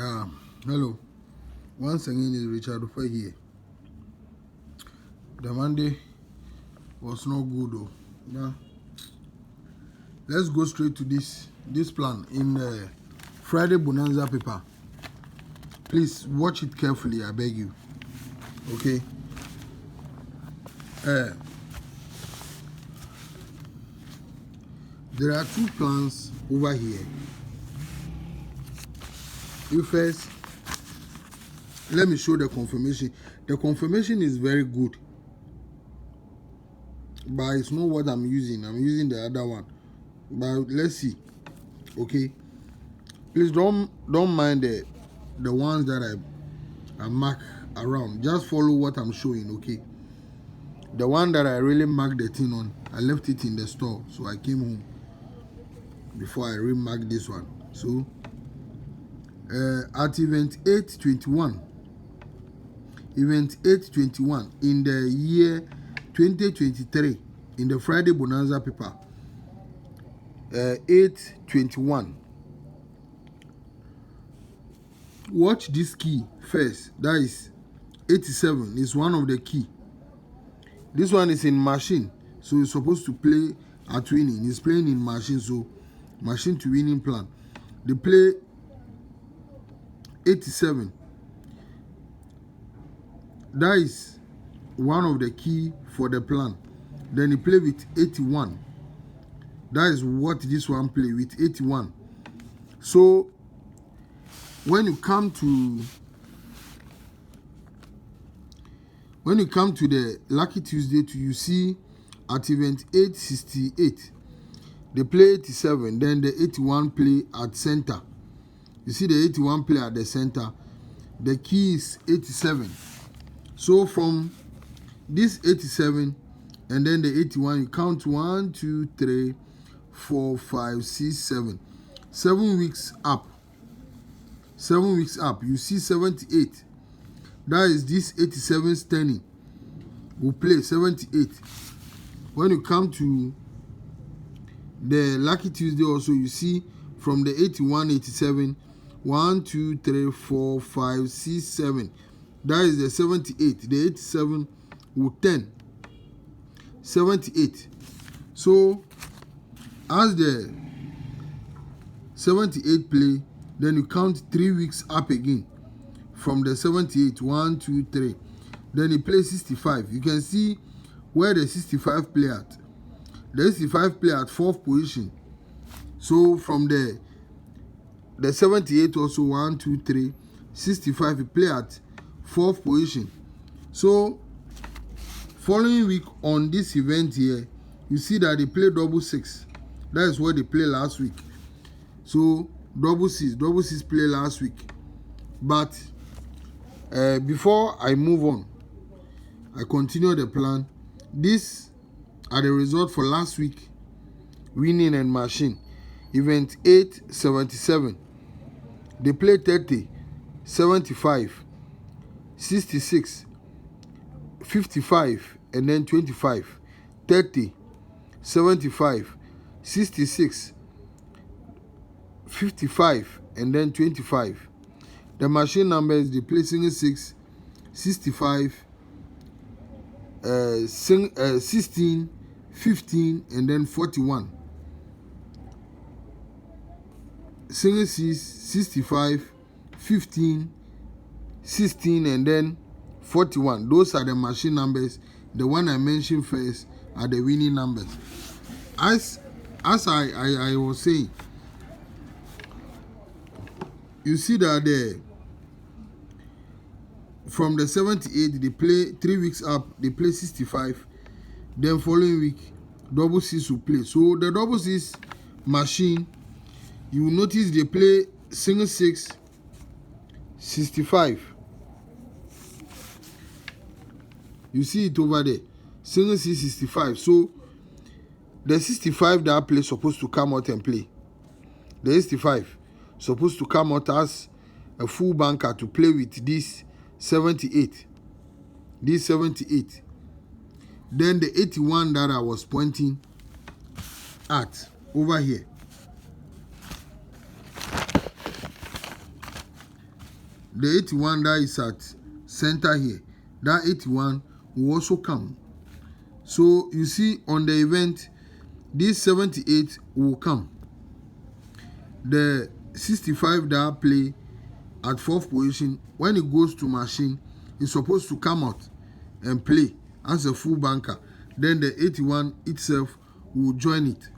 Hello. Once again is Richard Dupey here. The Monday was not good though. Now let's go straight to this plan in the Friday Bonanza paper. Please watch it carefully, I beg you. Okay. There are two plans over here. First, let me show the confirmation. The confirmation is very good, but it's not what I'm using. I'm using the other one. But let's see. Okay. Please don't mind the ones that I mark around. Just follow what I'm showing. Okay. The one that I really marked the thing on, I left it in the store, so I came home before I remarked this one. So at event 821 in the year 2023 in the Friday Bonanza paper, 821, watch this key first. That is 87 is one of the key. This one is in machine, so it's supposed to play at winning. It's playing in machine, so machine to winning plan. They play 87. That is one of the key for the plan. Then he play with 81. That is what this one play with 81. So when you come to the Lucky Tuesday, you see at event 868 they play 87. Then the 81 play at center. You see the 81 play at the center. The key is 87. So from this 87 and then the 81, you count 1, 2, 3, 4, 5, 6, 7. 7 weeks up. 7 weeks up. You see 78. That is this 87 standing. Will play 78. When you come to the Lucky Tuesday also, you see from the 81, 87, 1, 2, 3, 4, 5, 6, 7. That is the 78. The 87 will 10. 78. So as the 78 play, then you count 3 weeks up again. From the 78, 1, 2, 3. Then he plays 65. You can see where the 65 play at. The 65 play at 4th position. So from the 78 also 1, 2, 3, 65 he play at 4th position. So following week on this event here, you see that they play double 6. That is what they play last week. So double 6 play last week. But before I move on, I continue the plan. These are the result for last week winning and machine. Event 877. They play 30, 75, 66, 55, and then 25. 30, 75, 66, 55, and then 25. The machine numbers, they play single 6, 65, 16, 15, and then 41. Single 6, 65, 15, 16, and then 41. Those are the machine numbers. The one I mentioned first are the winning numbers. As I was saying, you see that from the 78 they play 3 weeks up, they play 65. Then following week double 6 will play. So the double 6 machine, you will notice they play single 6, 65. You see it over there, single 6, 65. So the 65 that play supposed to come out and play. The 65 supposed to come out as a full banker to play with this 78. This 78. Then the 81 that I was pointing at over here. the 81 that is at center here, that 81 will also come. So you see on the event, this 78 will come. The 65 that play at 4th position, when it goes to machine, it's supposed to come out and play as a full banker. Then the 81 itself will join it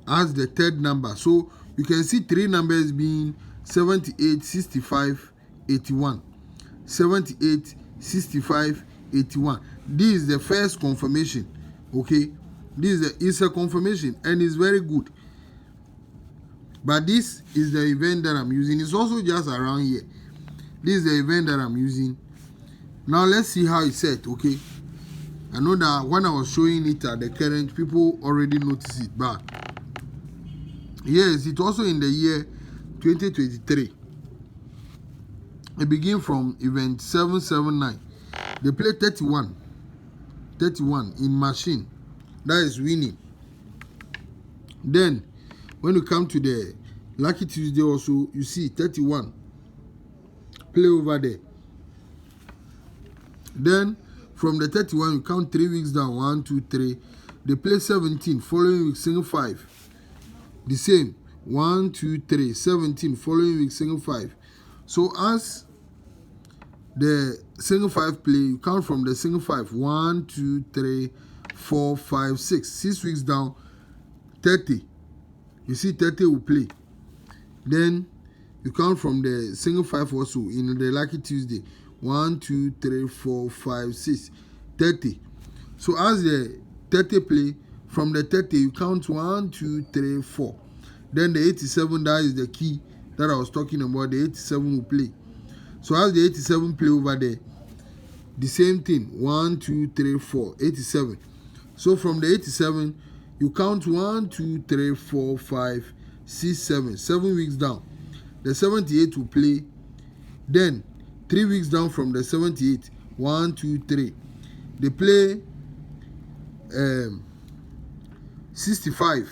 as the 3rd number. So you can see 3 numbers being 78, 65, 81. 78, 65, 81. This is the first confirmation. Okay, this is a confirmation and it's very good. But this is the event that I'm using. It's also just around here. This is the event that I'm using. Now let's see how it's set. Okay, I know that when I was showing it at the current, people already noticed it, but yes, it's also in the year 2023. It begins from event 779. They play 31 in machine. That is winning. Then when you come to the Lucky Tuesday also, you see 31 play over there. Then from the 31 you count 3 weeks down, 1, 2, 3. They play 17, following week single 5. The same 1, 2, 3, 17, following week single 5. So as the single 5 play, you count from the single 5, 1, 2, 3, 4, 5, 6. 6 weeks down, 30. You see 30 will play. Then you count from the single 5 also in the Lucky Tuesday. 1, 2, 3, 4, 5, 6. 30. So as the 30 play, from the 30 you count 1, 2, 3, 4. Then the 87, that is the key that I was talking about. The 87 will play. So as the 87 play over there, the same thing. 1, 2, 3, 4. 87. So from the 87, you count 1, 2, 3, 4, 5, 6, 7. 7 weeks down. The 78 will play. Then 3 weeks down from the 78. 1, 2, 3. They play 65.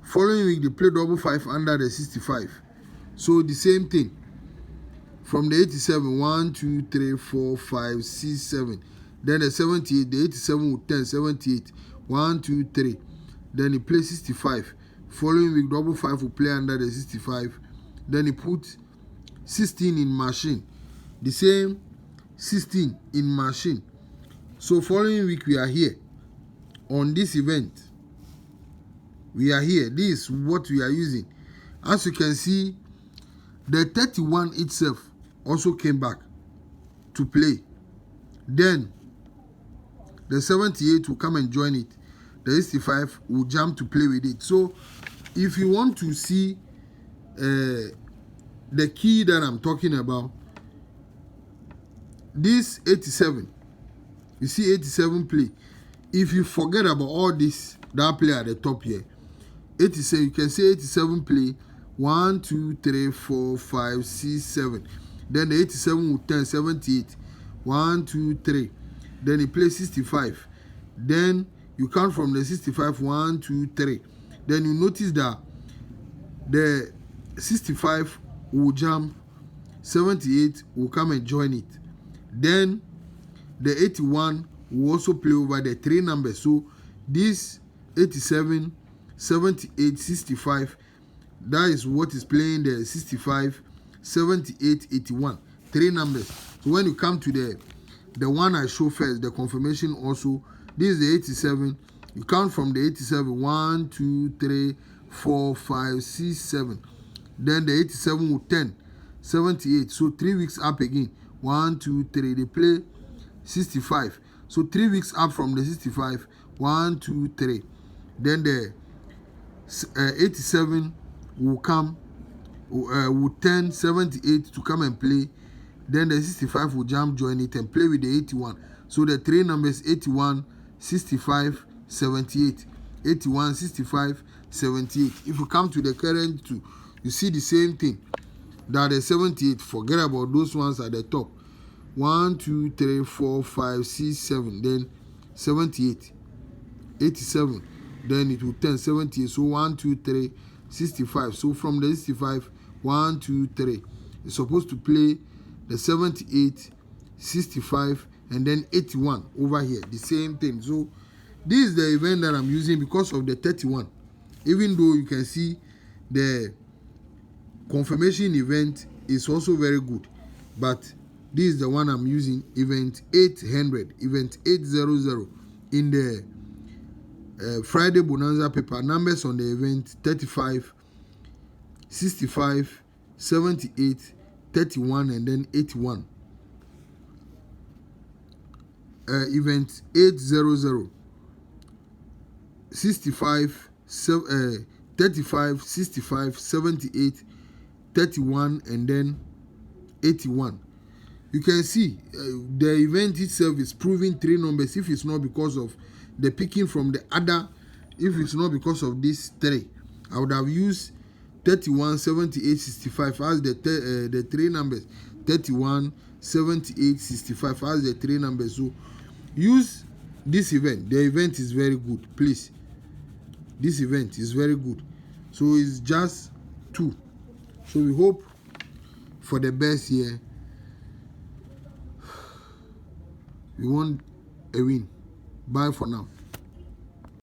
Following week, they play double 5 under the 65. So the same thing. From the 87, 1, 2, 3, 4, 5, 6, 7. Then the 78, the 87 will 10, 78. 1, 2, 3. Then he plays 65. Following week, double 5 will play under the 65. Then he put 16 in machine. The same 16 in machine. So following week, we are here on this event. We are here. This is what we are using. As you can see, the 31 itself also came back to play. Then the 78 will come and join it. The 65 will jump to play with it. So if you want to see the key that I'm talking about, this 87, you see 87 play. If you forget about all this, that play at the top here, 87, you can say 87 play 1, 2, 3, 4, 5, 6, 7. Then the 87 will 10, 78. 1, 2, 3. Then he plays 65. Then you count from the 65, 1, 2, 3. Then you notice that the 65 will jump, 78 will come and join it. Then the 81 will also play over the 3 numbers. So this 87, 78, 65, that is what is playing the 65, 78, 81. 3 numbers. So when you come to the one I show first, the confirmation also, this is the 87. You count from the 87, 1, 2, 3, 4, 5, 6, 7. Then the 87 will 10, 78. So 3 weeks up again. 1, 2, 3. They play 65. So 3 weeks up from the 65. 1, 2, 3. Then the 87 will come, will 10, 78 to come and play. Then the 65 will jump, join it and play with the 81. So the 3 numbers 81, 65, 78. 81, 65, 78. If you come to the current 2, you see the same thing. That the 78, forget about those ones at the top. 1, 2, 3, 4, 5, 6, 7. Then 78, 87. Then it will 10, 78. So 1, 2, 3, 65. So from the 65, 1, 2, 3. It's supposed to play the 78, 65, and then 81 over here, the same thing. So this is the event that I'm using because of the 31. Even though you can see the confirmation event is also very good, but this is the one I'm using, event 800, event 800 in the Friday Bonanza paper. Numbers on the event 35, 65, 78, 31, and then 81. Event 800, 65, 35, 65, 78, 31, and then 81. You can see the event itself is proving 3 numbers. If it's not because of the picking from the other, if it's not because of these 3, I would have used 31, 78, 65 as the 3 numbers. 31, 78, 65 as the 3 numbers. So use this event. The event is very good, please. This event is very good. So it's just 2. So we hope for the best here. We want a win. Bye for now.